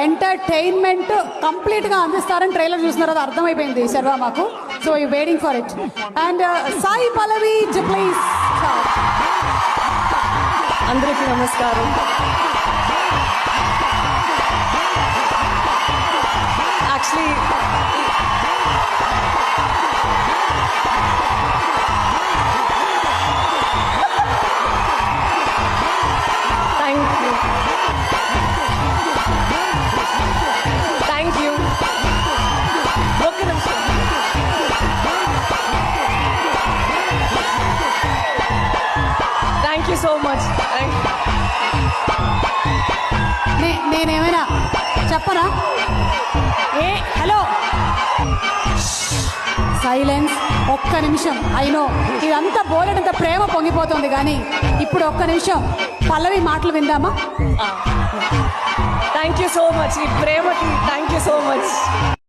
Entertainment కంప్లీట్గా అందిస్తారని trailer చూసిన తర్వాత అర్థమైపోయింది శర్వా మాకు. So you waiting for it. And Sai Pallavi please. అందరికీ నమస్కారం. Actually thank you. ఒక్క నిమిషం. Thank you so much. నేనేమైనా చెప్పనా? Hello, silence. ఒక్క నిమిషం. అయినో ఇదంతా బోలెడంత ప్రేమ పొంగిపోతుంది, కానీ ఇప్పుడు ఒక్క నిమిషం పల్లవి మాటలు విందామా? Thank you so much. ఈ ప్రేమకి థ్యాంక్ యూ సో మచ్.